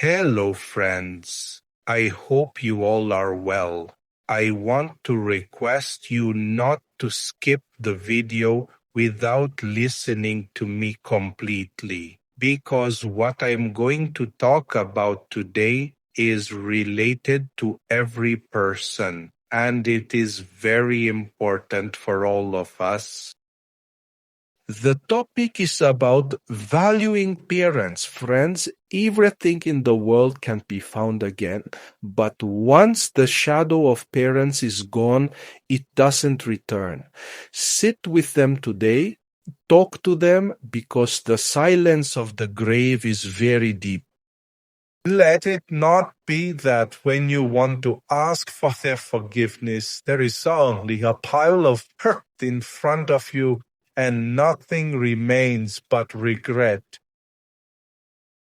Hello, friends. I hope you all are well. I want to request you not to skip the video without listening to me completely, because what I'm going to talk about today is related to every person, and it is very important for all of us. The topic is about valuing parents. Friends, everything in the world can be found again, but once the shadow of parents is gone, it doesn't return. Sit with them today, talk to them, because the silence of the grave is very deep. Let it not be that when you want to ask for their forgiveness, there is only a pile of hurt in front of you and nothing remains but regret.